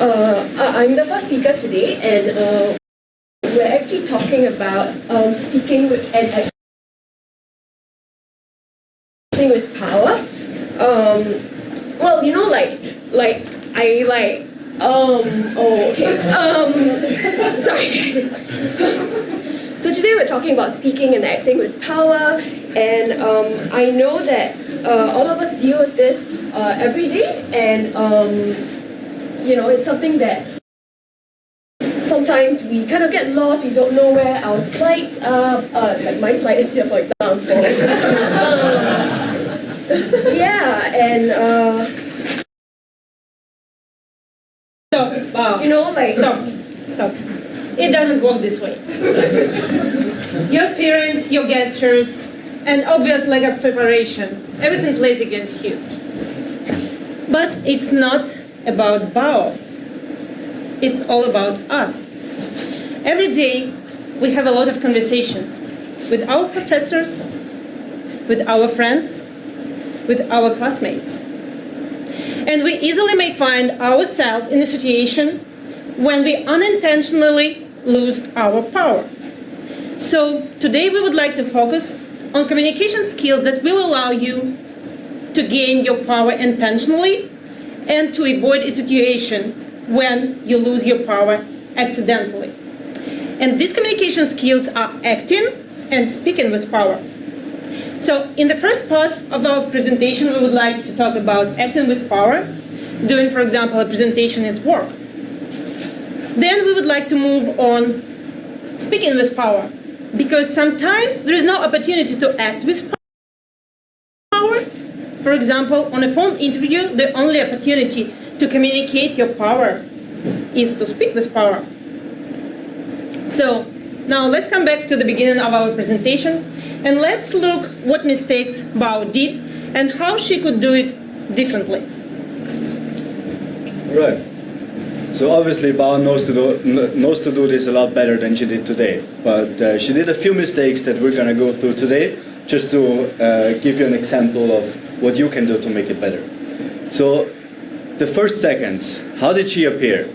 I'm the first speaker today, and we're actually talking about speaking with and acting with power. Well, you know, sorry guys. So today we're talking about speaking and acting with power, and I know that all of us deal with this every day, and you know, it's something that sometimes we kind of get lost, we don't know where our slides are, like my slide is here for example. Yeah, and Stop, Bao. you know, like... Stop. It doesn't work this way. Your appearance, your gestures, and obvious lack of preparation, everything plays against you. But it's not about Bao. It's all about us. Every day, we have a lot of conversations with our professors, with our friends, with our classmates. And we easily may find ourselves in a situation when we unintentionally lose our power. So today we would like to focus on communication skills that will allow you to gain your power intentionally and to avoid a situation when you lose your power accidentally. And these communication skills are acting and speaking with power. So in the first part of our presentation, we would like to talk about acting with power, doing, for example, a presentation at work. Then we would like to move on speaking with power, because sometimes there is no opportunity to act with power. For example, on a phone interview, the only opportunity to communicate your power is to speak with power. So now let's come back to the beginning of our presentation, and let's look what mistakes Bao did and how she could do it differently. Right. So obviously Bao knows to do this a lot better than she did today. But she did a few mistakes that we're going to go through today, just to give you an example of what you can do to make it better. So the first seconds, how did she appear?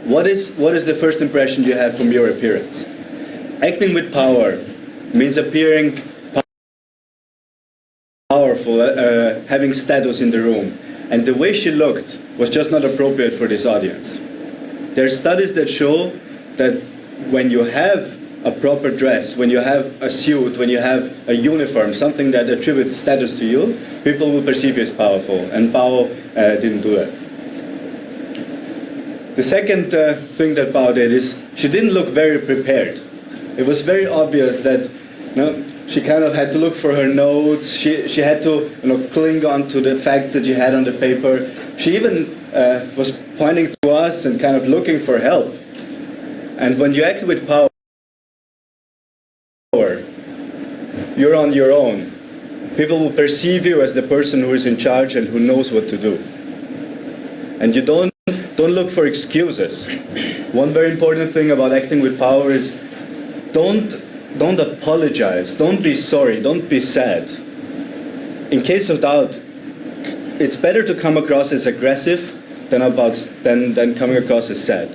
What is the first impression you have from your appearance? Acting with power means appearing powerful, having status in the room. And the way she looked was just not appropriate for this audience. There are studies that show that when you have a proper dress, when you have a suit, when you have a uniform, something that attributes status to you, people will perceive you as powerful. And Bao didn't do that. The second thing that Bao did is she didn't look very prepared. It was very obvious that she kind of had to look for her notes. She had to cling on to the facts that she had on the paper. She even was pointing to us and kind of looking for help. And when you act with power, you're on your own. People will perceive you as the person who is in charge and who knows what to do. And you don't look for excuses. One very important thing about acting with power is don't apologize, don't be sorry, don't be sad. In case of doubt, it's better to come across as aggressive than coming across as sad.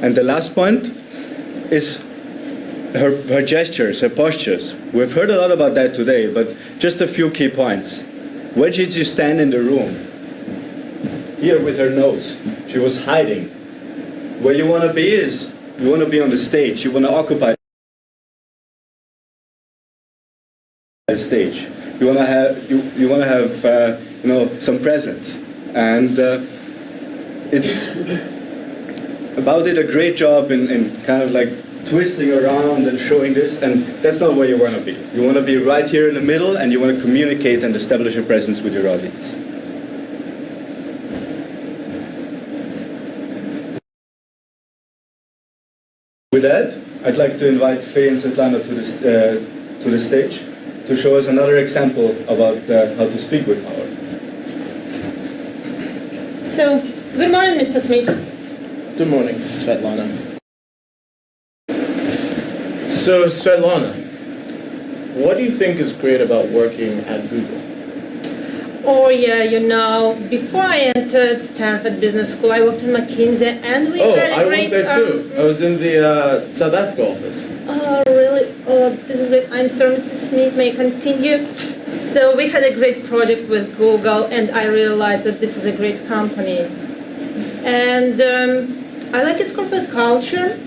And the last point is her gestures, her postures. We've heard a lot about that today, but just a few key points. Where did she stand in the room? Here with her nose. She was hiding. Where you want to be is, you want to be on the stage, you want to occupy the stage. You want to have some presence. And it's Bao did a great job in kind of like twisting around and showing this, and that's not where you want to be. You want to be right here in the middle, and you want to communicate and establish a presence with your audience. With that, I'd like to invite Fey and Svetlana to the stage to show us another example about how to speak with power. So, good morning, Mr. Smith. Good morning, Svetlana. So, Svetlana, what do you think is great about working at Google? Oh yeah, you know, before I entered Stanford Business School, I worked in McKinsey, and we had a I great... worked there too. I was in the South Africa office. Oh, really? Oh, this is great. I'm sorry, Mr. Smith, may I continue? So we had a great project with Google, and I realized that this is a great company. And I like its corporate culture.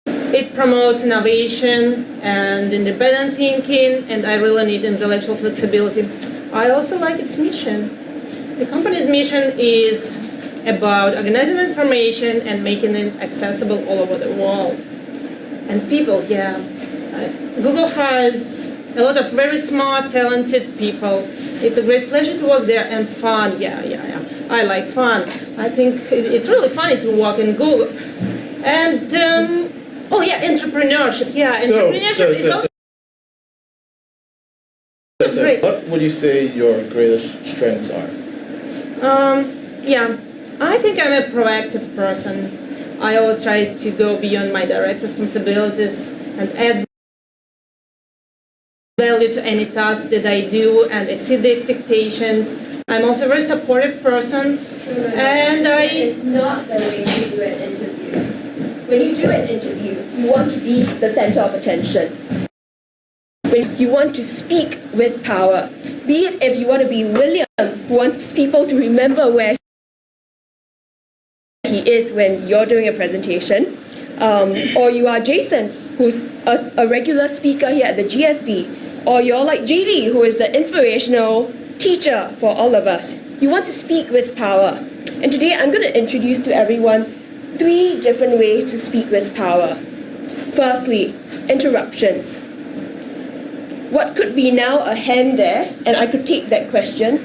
It promotes innovation and independent thinking, and I really need intellectual flexibility. I also like its mission. The company's mission is about organizing information and making it accessible all over the world. And people, yeah. Google has a lot of very smart, talented people. It's a great pleasure to work there, and fun, yeah. I like fun. I think it's really funny to work in Google. And, oh yeah, entrepreneurship, yeah. Entrepreneurship is also great. What would you say your greatest strengths are? Yeah, I think I'm a proactive person. I always try to go beyond my direct responsibilities and add value to any task that I do and exceed the expectations. I'm also a very supportive person, and It's not the way you do an interview. When you do an interview, you want to be the center of attention. When you want to speak with power, be it if you want to be William, who wants people to remember where he is when you're doing a presentation, or you are Jason, who's a regular speaker here at the GSB, or you're like JD, who is the inspirational teacher for all of us. You want to speak with power. And today I'm going to introduce to everyone 3 different ways to speak with power. Firstly, interruptions. What could be now a hand there, and I could take that question,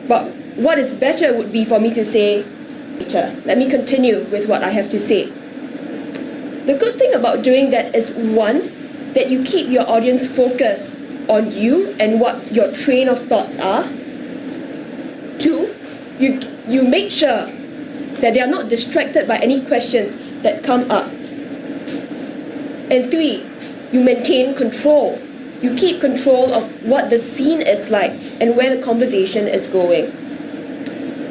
but what is better would be for me to say, let me continue with what I have to say. The good thing about doing that is, 1, that you keep your audience focused on you and what your train of thoughts are. 2, you make sure that they are not distracted by any questions that come up. And 3, you maintain control. You keep control of what the scene is like and where the conversation is going.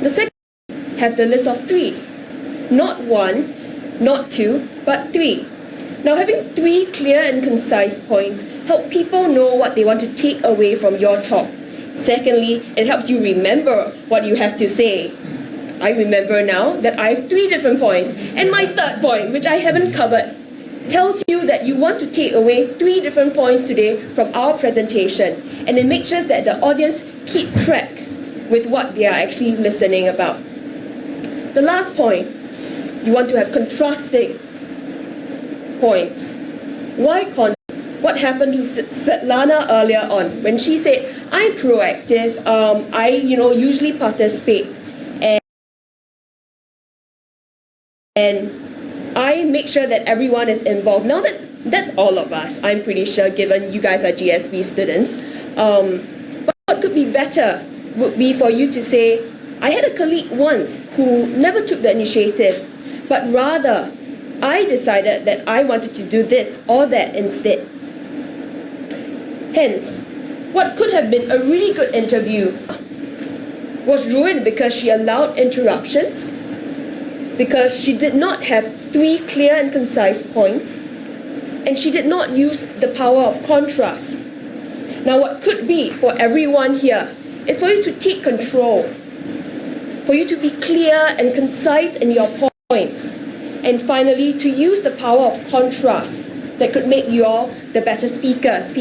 The second, have the list of 3. Not 1, not 2, but 3. Now, having 3 clear and concise points help people know what they want to take away from your talk. Secondly, it helps you remember what you have to say. I remember now that I have 3 different points, and my third point, which I haven't covered, tells you that you want to take away 3 different points today from our presentation, and it makes sure that the audience keep track with what they are actually listening about. The last point, you want to have contrasting points. Why what happened to Svetlana earlier on when she said, I'm proactive, I usually participate, and I make sure that everyone is involved. Now that's all of us, I'm pretty sure, given you guys are GSB students. But what could be better would be for you to say, I had a colleague once who never took the initiative, but rather I decided that I wanted to do this or that instead. Hence, what could have been a really good interview was ruined because she allowed interruptions, because she did not have 3 clear and concise points, and she did not use the power of contrast. Now, what could be for everyone here is for you to take control, for you to be clear and concise in your points, and finally, to use the power of contrast that could make you all the better speakers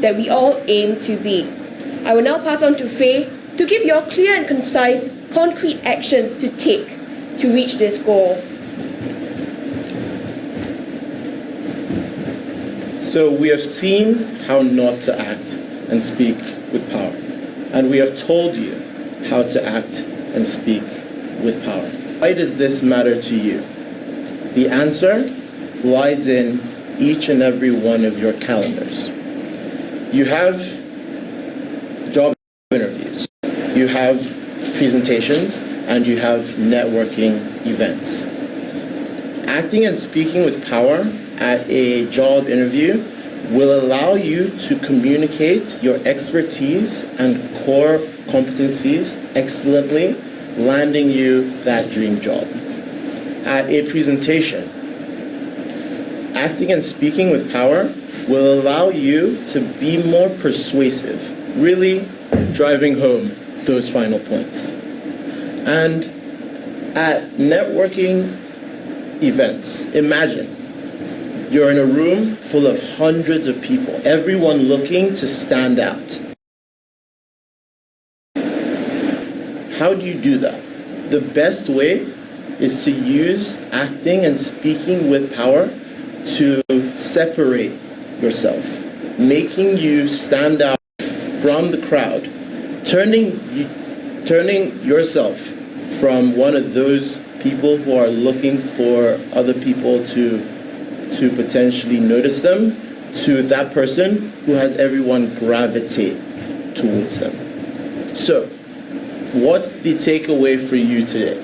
that we all aim to be. I will now pass on to Fey to give you all clear and concise, concrete actions to take to reach this goal. So we have seen how not to act and speak with power. And we have told you how to act and speak with power. Why does this matter to you? The answer lies in each and every one of your calendars. You have job interviews, you have presentations, and you have networking events. Acting and speaking with power at a job interview will allow you to communicate your expertise and core competencies excellently, landing you that dream job. At a presentation, acting and speaking with power will allow you to be more persuasive, really driving home those final points. And at networking events, imagine you're in a room full of hundreds of people, everyone looking to stand out. How do you do that? The best way is to use acting and speaking with power to separate yourself, making you stand out from the crowd, turning yourself from one of those people who are looking for other people to potentially notice them, to that person who has everyone gravitate towards them. So, what's the takeaway for you today?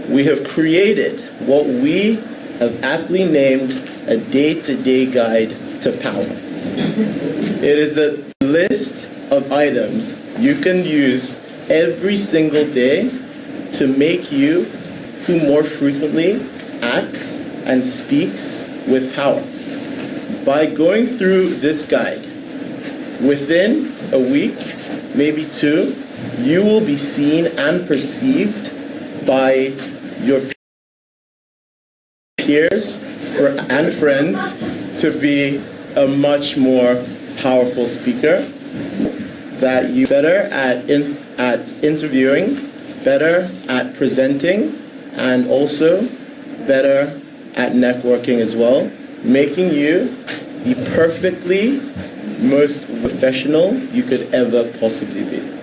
We have created what we have aptly named a day-to-day guide to power. It is a list of items you can use every single day to make you who more frequently acts and speaks with power. By going through this guide, within a week, maybe two, you will be seen and perceived by your peers and friends to be a much more powerful speaker, that you better at interviewing, better at presenting, and also better at networking as well, making you the perfectly most professional you could ever possibly be.